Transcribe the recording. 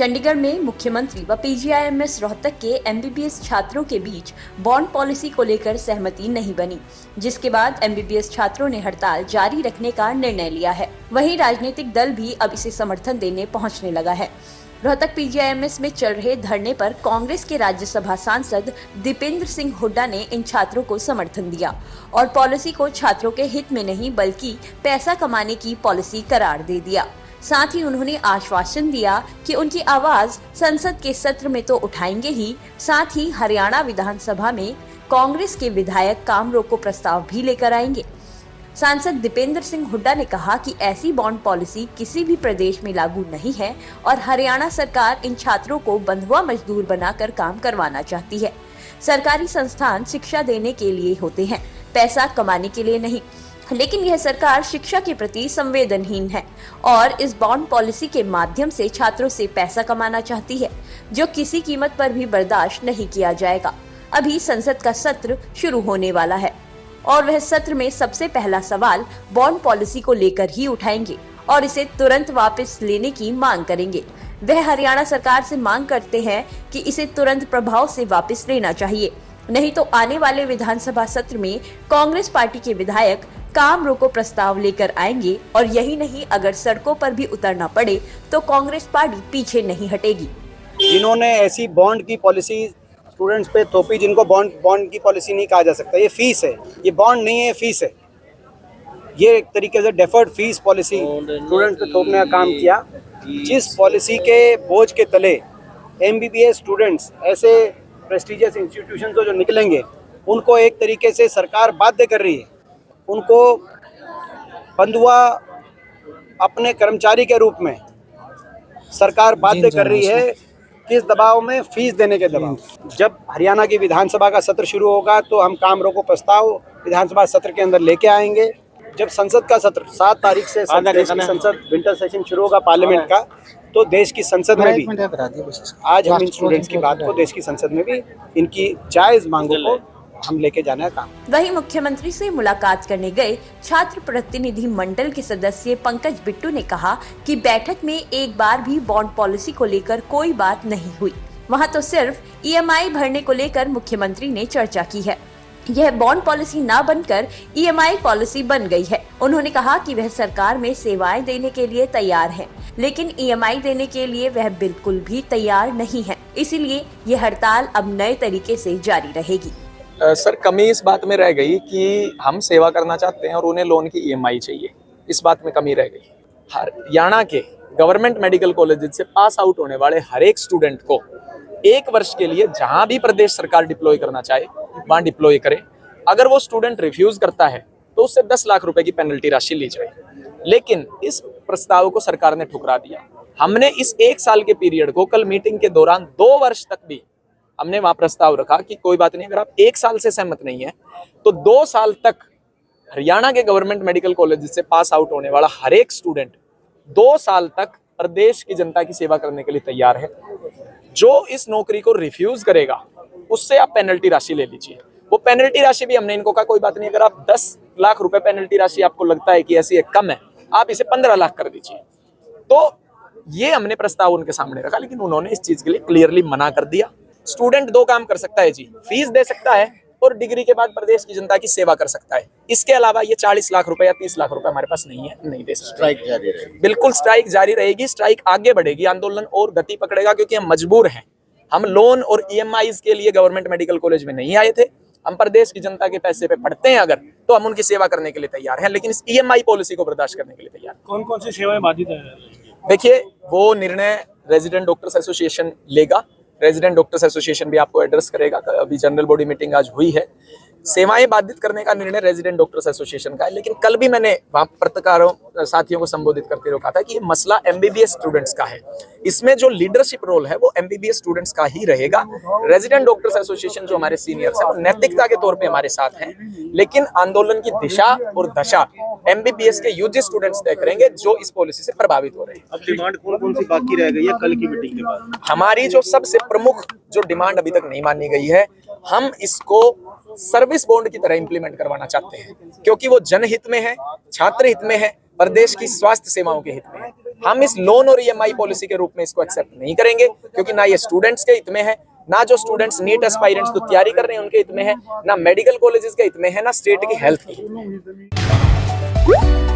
चंडीगढ़ में मुख्यमंत्री व पीजीआईएमएस रोहतक के एमबीबीएस छात्रों के बीच बॉन्ड पॉलिसी को लेकर सहमति नहीं बनी, जिसके बाद एमबीबीएस छात्रों ने हड़ताल जारी रखने का निर्णय लिया है। वहीं राजनीतिक दल भी अब इसे समर्थन देने पहुंचने लगा है। रोहतक पीजीआईएमएस में चल रहे धरने पर कांग्रेस के राज्यसभा सांसद दीपेंद्र सिंह हुड्डा ने इन छात्रों को समर्थन दिया और पॉलिसी को छात्रों के हित में नहीं बल्कि पैसा कमाने की पॉलिसी करार दे दिया। साथ ही उन्होंने आश्वासन दिया कि उनकी आवाज संसद के सत्र में तो उठाएंगे ही, साथ ही हरियाणा विधानसभा में कांग्रेस के विधायक काम रोको प्रस्ताव भी लेकर आएंगे। सांसद दीपेंद्र सिंह हुड्डा ने कहा कि ऐसी बॉन्ड पॉलिसी किसी भी प्रदेश में लागू नहीं है और हरियाणा सरकार इन छात्रों को बंधुआ मजदूर बनाकर काम करवाना चाहती है। सरकारी संस्थान शिक्षा देने के लिए होते हैं, पैसा कमाने के लिए नहीं। लेकिन यह सरकार शिक्षा के प्रति संवेदनहीन है और इस बॉन्ड पॉलिसी के माध्यम से छात्रों से पैसा कमाना चाहती है, जो किसी कीमत पर भी बर्दाश्त नहीं किया जाएगा। अभी संसद का सत्र शुरू होने वाला है और वह सत्र में सबसे पहला सवाल बॉन्ड पॉलिसी को लेकर ही उठाएंगे और इसे तुरंत वापस लेने की मांग करेंगे। वह हरियाणा सरकार से मांग करते हैं कि इसे तुरंत प्रभाव से वापस लेना चाहिए, नहीं तो आने वाले विधानसभा सत्र में कांग्रेस पार्टी के विधायक काम रोको प्रस्ताव लेकर आएंगे और यही नहीं, अगर सड़कों पर भी उतरना पड़े तो कांग्रेस पार्टी पीछे नहीं हटेगी। जिन्होंने ऐसी बॉन्ड की पॉलिसी स्टूडेंट्स पे थोपी, जिनको बॉन्ड की पॉलिसी नहीं कहा जा सकता, ये फीस है, ये बॉन्ड नहीं है, फीस है। ये एक तरीके से डेफर्ड फीस पॉलिसी स्टूडेंट्स पे थोपने का काम किया, जिस पॉलिसी के बोझ के तले एमबीबीएस स्टूडेंट्स ऐसे प्रेस्टिजियस इंस्टीट्यूशन से जो निकलेंगे, उनको एक तरीके से सरकार बाध्य कर रही है, उनको बंधुआ अपने कर्मचारी के रूप में सरकार बाध्य कर रही है। किस दबाव में? फीस देने के दबाव। जब हरियाणा की विधानसभा का सत्र शुरू होगा तो हम काम रोको प्रस्ताव विधानसभा सत्र के अंदर लेके आएंगे। जब संसद का सत्र 7 तारीख से संसद विंटर सेशन शुरू होगा पार्लियामेंट का, तो देश की संसद में भी आज हम इन स्टूडेंट्स की बात को देश की संसद में भी इनकी जायज मांगों को हम लेके जाना है काम। वहीं मुख्यमंत्री से मुलाकात करने गए छात्र प्रतिनिधि मंडल के सदस्य पंकज बिट्टू ने कहा कि बैठक में एक बार भी बॉन्ड पॉलिसी को लेकर कोई बात नहीं हुई। वहां तो सिर्फ ईएमआई भरने को लेकर मुख्यमंत्री ने चर्चा की है। यह बॉन्ड पॉलिसी ना बनकर ईएमआई पॉलिसी बन गई है। उन्होंने कहा कि वह सरकार में सेवाएं देने के लिए तैयार है, लेकिन ईएमआई देने के लिए वह बिल्कुल भी तैयार नहीं है। इसीलिए ये हड़ताल अब नए तरीके से जारी रहेगी। सर, कमी इस बात में रह गई कि हम सेवा करना चाहते हैं और उन्हें लोन की ईएमआई चाहिए, इस बात में कमी रह गई। हरियाणा के गवर्नमेंट मेडिकल कॉलेज से पास आउट होने वाले हर एक स्टूडेंट को 1 वर्ष के लिए जहां भी प्रदेश सरकार डिप्लॉय करना चाहे वहां डिप्लॉय करे। अगर वो स्टूडेंट रिफ्यूज करता है तो उससे 10 लाख रुपए की पेनल्टी राशि ली जाए। लेकिन इस प्रस्ताव को सरकार ने ठुकरा दिया। हमने इस 1 साल के पीरियड को कल मीटिंग के दौरान 2 वर्ष तक भी हमने वहां प्रस्ताव रखा कि कोई बात नहीं, अगर आप 1 साल से सहमत नहीं है तो 2 साल तक हरियाणा के गवर्नमेंट मेडिकल कॉलेज से पास आउट होने वाला हर एक स्टूडेंट 2 साल तक प्रदेश की जनता की सेवा करने के लिए तैयार है। जो इस नौकरी को रिफ्यूज करेगा उससे आप पेनल्टी राशि ले लीजिए। वो पेनल्टी राशि भी हमने इनको कहा कोई बात नहीं, अगर आप 10 लाख रुपए पेनल्टी राशि आपको लगता है कि ऐसी एक कम है, आप इसे 15 लाख कर दीजिए। तो ये हमने प्रस्ताव उनके सामने रखा, लेकिन उन्होंने इस चीज के लिए क्लियरली मना कर दिया। स्टूडेंट 2 काम कर सकता है जी, फीस दे सकता है और डिग्री के बाद प्रदेश की जनता की सेवा कर सकता है। इसके अलावा ये 40 लाख रुपए या 30 लाख रुपए हमारे पास नहीं है, नहीं दे सकते। स्ट्राइक जारी रहेगी। बिल्कुल स्ट्राइक जारी रहेगी, स्ट्राइक आगे बढ़ेगी, आंदोलन और गति पकड़ेगा, क्योंकि हम मजबूर हैं। हम लोन और ईएमआई के लिए गवर्नमेंट मेडिकल कॉलेज में नहीं आए थे। हम प्रदेश की जनता के पैसे पे पढ़ते हैं अगर, तो हम उनकी सेवा करने के लिए तैयार हैं, लेकिन इस ईएमआई पॉलिसी को बर्दाश्त करने के लिए तैयार। कौन कौन सी सेवाएं बाधित है? देखिए, वो निर्णय रेजिडेंट डॉक्टर्स एसोसिएशन लेगा। रेजिडेंट डॉक्टर्स एसोसिएशन भी आपको एड्रेस करेगा। अभी जनरल बॉडी मीटिंग आज हुई है। सेवाएं बाधित करने का निर्णय रेजिडेंट डॉक्टर्स एसोसिएशन का है, लेकिन कल भी मैंने वहां पत्रकारों साथियों को संबोधित करते हुए कहा था कि ये मसला एमबीबीएस स्टूडेंट्स का है। इसमें जो लीडरशिप रोल है वो एमबीबीएस स्टूडेंट्स का ही रहेगा। रेजिडेंट डॉक्टर्स एसोसिएशन जो हमारे सीनियर्स हैं वो नैतिकता के तौर पे हमारे साथ हैं, लेकिन आंदोलन की दिशा और दशा एमबीबीएस के यूजी स्टूडेंट्स तय करेंगे जो इस पॉलिसी से प्रभावित हो रहे हैं। अब डिमांड कौन सी बाकी रह गई है कल की मीटिंग के बाद? हमारी जो सबसे प्रमुख जो डिमांड अभी तक नहीं मानी गई है, हम इसको सर्विस बॉन्ड की तरह इंप्लीमेंट करवाना चाहते हैं, क्योंकि वो जनहित में है, छात्र हित में है, प्रदेश की स्वास्थ्य सेवाओं के हित में है। हम इस लोन और ईएमआई पॉलिसी के रूप में इसको एक्सेप्ट नहीं करेंगे, क्योंकि ना ये स्टूडेंट्स के हित में है, ना जो स्टूडेंट्स नीट एस्पायरेंट्स तो तैयारी कर रहे हैं उनके हित में है, ना मेडिकल कॉलेजेस के हित में है, ना स्टेट की हेल्थ के हित में है।